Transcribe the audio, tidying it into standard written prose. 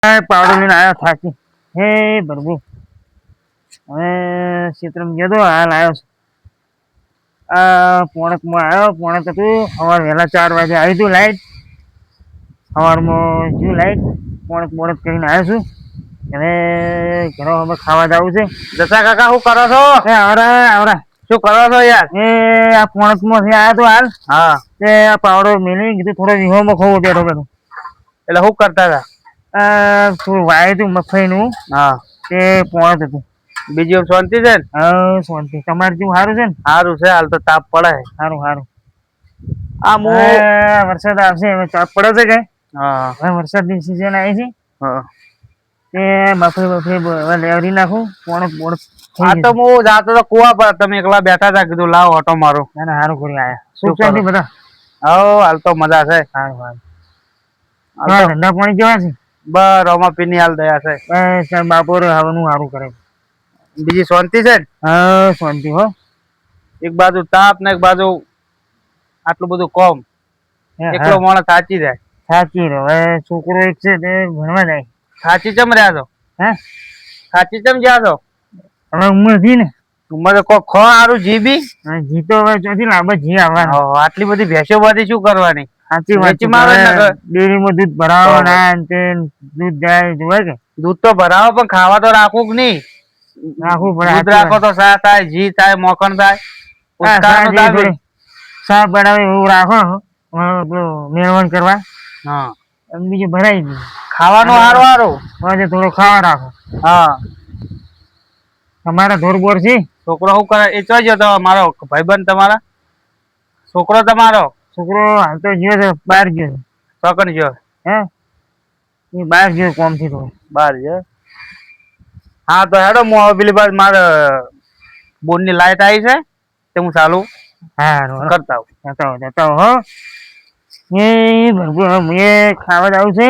પાવડો લઈને આવ્યો થાકી. હે પ્રભુ, હવે ક્ષેત્રમાં ગયો તો હાલ આવ્યો છું. પોણકમાં આવ્યો. પોણક હતું સવાર વહેલા 4 વાગે આવી હતું લાઈટ. સવારમાં જ્યું લાઈટ. પોણક કરીને આવ્યો છું. હવે ઘરો હવે ખાવા જવું છે. દશા કાકા શું કરો છો? આવરા શું કરો છો યાર? આ પોણકમાંથી આવ્યો તો હાલ. હા, તે આ પાવડો મેલી કીધું થોડો વિહોમાં ખોવો બેઠો બેઠો. એટલે શું કરતા હતા? થોડું વાય હતું મગફળીનું. હા, તે પોણક હતું. બીજું શાંતિ છે ને? હા શાંતિ. તમારે જેવું સારું છે ને? સારું છે. હાલ તો તાપ પડે. સારું સારું. આ હું વરસાદ આવશે હવે. તાપ પડે છે કે હા હવે વરસાદની સિઝન આવી છે. હા. તે બફરી હવે લેવરી નાખું. પોણક આ તો હું જાતો તો કુવા પર, તમે એકલા બેઠા હતા, કીધું લાવ ઓટો મારો. ના સારું કરી આયા. શું સુખ શાંતિ કરો? બધા? હો, હાલ તો મજા છે. સારું સારું. હાલ તો ધંધા પાણી કેવા છે? બર રોમાપીની હાલ દયા છે. બસ બાપોરે હવાનું સારું કરે. બીજી શાંતિ છે ને? હા શાંતિ હો. એક બાજુ તાપ ને એક બાજુ આટલું બધું કોમ. એકલો માણસ સાચી જાય. સાચી રહ્યો. હવે છોકરો એક છે તે ભણવા જાય. સાચી ચમ રહ્યા છો? હે સાચી ચમ જ્યાં છો? હવે ઉંમર થી ને ઉંમર તો ખો સારું જીબી. જી તો હવે ચોથી લાંબા જી આવવાનું. આટલી બધી ભેંસો બધી શું કરવાની? સાચી વાત છે. વેચી મારો ને નકર. ડેરીમાં દૂધ ભરાવો ના ને તે દૂધ જાય જોવાય કે. દૂધ તો ભરાવો પણ ખાવા તો રાખવું કે નહીં? રાખવું પડે. દૂધ રાખો તો સા થાય, જી થાય, મોકણ થાય. ઉચકાવાનું થાય. સાફ બનાવે એવું રાખો. પેલું મેળવણ કરવા. હા, બીજું ભરાઈ ગયું. ખાવાનું સારું સારું. હવે થોડો ખાવા રાખો. હા. તમારા ધોર બોર છે? છોકરો શું કરે? એ ચો ગયો તો મારો ભાઈબંધ તમારા? છોકરો તમારો? છોકરો હાલ તો ગયો છે, બહાર ગયો છે. ચોકન ગયો? હે એ બહાર ગયો કોમ થી થોડું. બહાર ગયો? હા તો હેડો, હું હવે પેલી બાજુ મારે બોર્ડ ની લાઈટ આવી છે તે હું ચાલુ કરતા આવું. જતા હો. એ ભરપૂર એ ખાવા જવું છે.